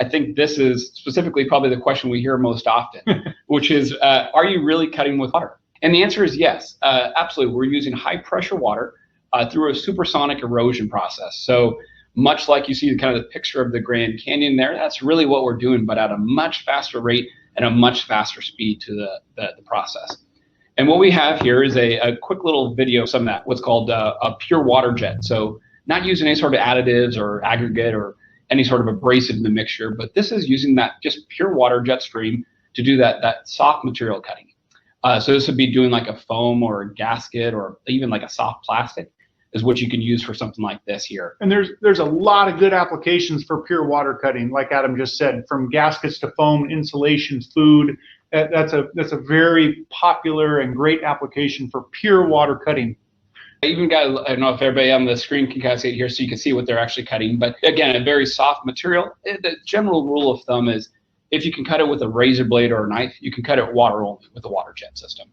I think this is specifically probably the question we hear most often, which is, are you really cutting with water? And the answer is yes, absolutely. We're using high pressure water through a supersonic erosion process. So much like you see kind of the picture of the Grand Canyon there, that's really what we're doing, but at a much faster rate and a much faster speed to the process. And what we have here is a quick little video of some of that, what's called a pure water jet. So not using any sort of additives or aggregate or any sort of abrasive in the mixture, but this is using that just pure water jet stream to do that soft material cutting. So this would be doing like a foam or a gasket or even like a soft plastic is what you can use for something like this here. And there's a lot of good applications for pure water cutting, like Adam just said, from gaskets to foam, insulation, food. That's a very popular and great application for pure water cutting. I even got, I don't know if everybody on the screen can kind of see it here so you can see what they're actually cutting, but again, a very soft material. The general rule of thumb is if you can cut it with a razor blade or a knife, you can cut it water only with a water jet system.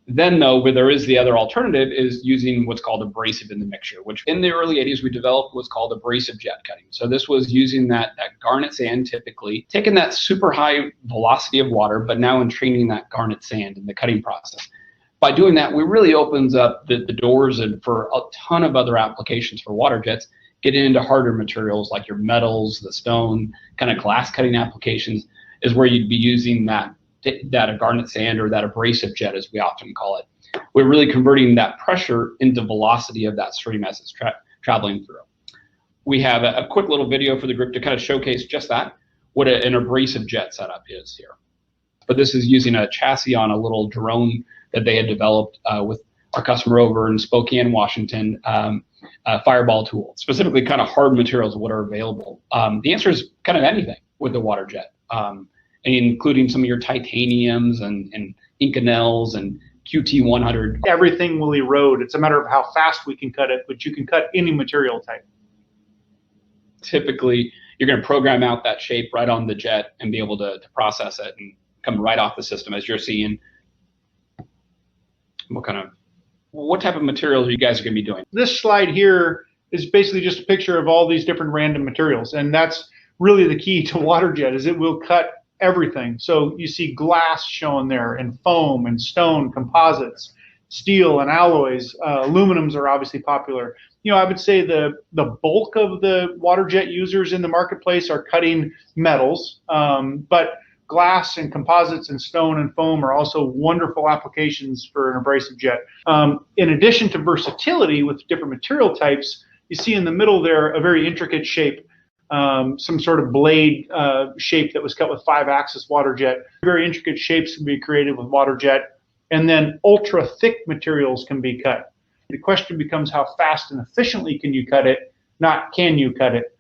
Then though, where there is the other alternative is using what's called abrasive in the mixture, which in the early 80s we developed what's called abrasive jet cutting. So this was using that garnet sand, typically taking that super high velocity of water, but now entraining that garnet sand in the cutting process. By doing that, we really opens up the doors and for a ton of other applications for water jets, getting into harder materials like your metals, the stone, kind of glass cutting applications is where you'd be using that garnet sand or that abrasive jet, as we often call it. We're really converting that pressure into velocity of that stream as it's traveling through. We have a quick little video for the group to kind of showcase just that, what an abrasive jet setup is here. But this is using a chassis on a little drone that they had developed with our customer over in Spokane, Washington, Fireball tool, specifically kind of hard materials, what are available. The answer is kind of anything with the water jet, including some of your titaniums and Inconels and QT100. Everything will erode. It's a matter of how fast we can cut it, but you can cut any material type. Typically, you're going to program out that shape right on the jet and be able to process it and come right off the system as you're seeing. What type of materials are you guys going to be doing? This slide here is basically just a picture of all these different random materials, and that's really the key to water jet is it will cut everything. So you see glass shown there, and foam and stone, composites, steel and alloys. Aluminums are obviously popular. You know, I would say the bulk of the water jet users in the marketplace are cutting metals, but glass and composites and stone and foam are also wonderful applications for an abrasive jet. In addition to versatility with different material types, you see in the middle there a very intricate shape, some sort of blade shape that was cut with 5-axis water jet. Very intricate shapes can be created with water jet, and then ultra thick materials can be cut. The question becomes how fast and efficiently can you cut it, not can you cut it.